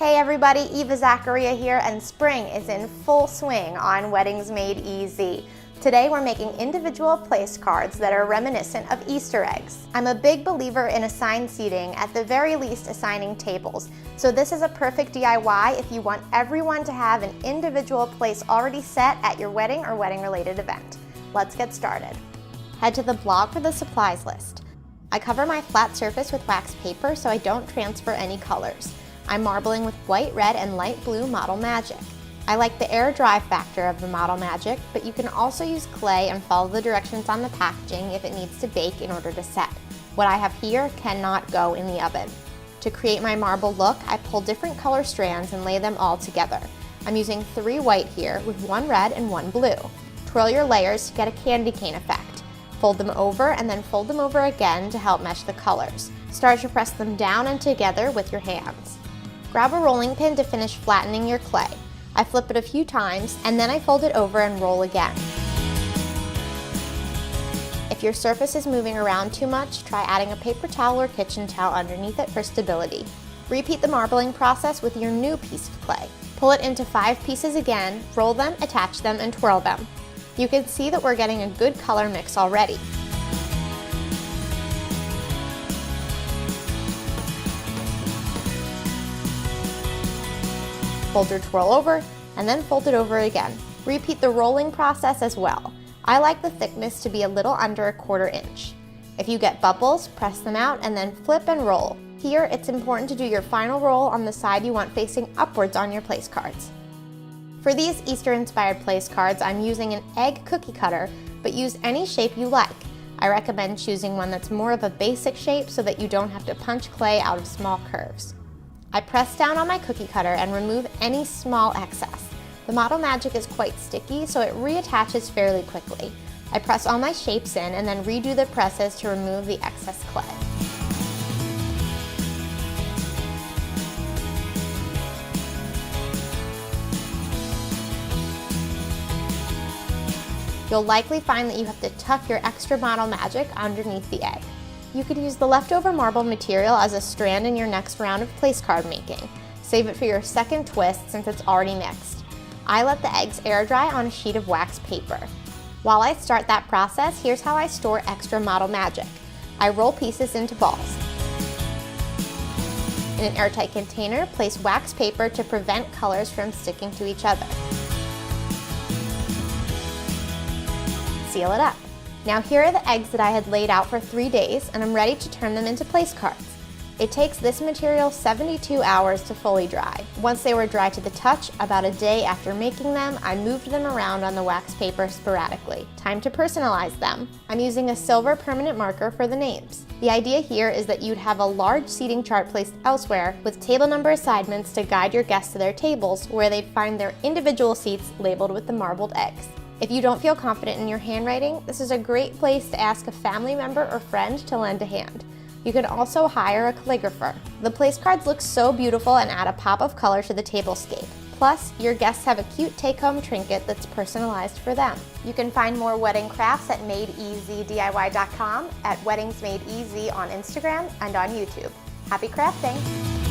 Hey everybody, Eva Zacharia here, and spring is in full swing on Weddings Made Easy. Today we're making individual place cards that are reminiscent of Easter eggs. I'm a big believer in assigned seating, at the very least assigning tables. So this is a perfect DIY if you want everyone to have an individual place already set at your wedding or wedding related event. Let's get started. Head to the blog for the supplies list. I cover my flat surface with wax paper so I don't transfer any colors. I'm marbling with white, red, and light blue Model Magic. I like the air dry factor of the Model Magic, but you can also use clay and follow the directions on the packaging if it needs to bake in order to set. What I have here cannot go in the oven. To create my marble look, I pull different color strands and lay them all together. I'm using 3 white here with 1 red and 1 blue. Twirl your layers to get a candy cane effect. Fold them over and then fold them over again to help mesh the colors. Start to press them down and together with your hands. Grab a rolling pin to finish flattening your clay. I flip it a few times and then I fold it over and roll again. If your surface is moving around too much, try adding a paper towel or kitchen towel underneath it for stability. Repeat the marbling process with your new piece of clay. Pull it into 5 pieces again, roll them, attach them, and twirl them. You can see that we're getting a good color mix already. Fold your twirl over, and then fold it over again. Repeat the rolling process as well. I like the thickness to be a little under 1/4 inch. If you get bubbles, press them out and then flip and roll. Here, it's important to do your final roll on the side you want facing upwards on your place cards. For these Easter-inspired place cards, I'm using an egg cookie cutter, but use any shape you like. I recommend choosing one that's more of a basic shape so that you don't have to punch clay out of small curves. I press down on my cookie cutter and remove any small excess. The Model Magic is quite sticky, so it reattaches fairly quickly. I press all my shapes in and then redo the presses to remove the excess clay. You'll likely find that you have to tuck your extra Model Magic underneath the egg. You could use the leftover marble material as a strand in your next round of place card making. Save it for your second twist since it's already mixed. I let the eggs air dry on a sheet of wax paper. While I start that process, here's how I store extra Model Magic. I roll pieces into balls. In an airtight container, place wax paper to prevent colors from sticking to each other. Seal it up. Now here are the eggs that I had laid out for 3 days, and I'm ready to turn them into place cards. It takes this material 72 hours to fully dry. Once they were dry to the touch, about a day after making them, I moved them around on the wax paper sporadically. Time to personalize them. I'm using a silver permanent marker for the names. The idea here is that you'd have a large seating chart placed elsewhere with table number assignments to guide your guests to their tables, where they'd find their individual seats labeled with the marbled eggs. If you don't feel confident in your handwriting, this is a great place to ask a family member or friend to lend a hand. You can also hire a calligrapher. The place cards look so beautiful and add a pop of color to the tablescape. Plus, your guests have a cute take-home trinket that's personalized for them. You can find more wedding crafts at MadeEasyDIY.com, at Weddings Made Easy on Instagram, and on YouTube. Happy crafting!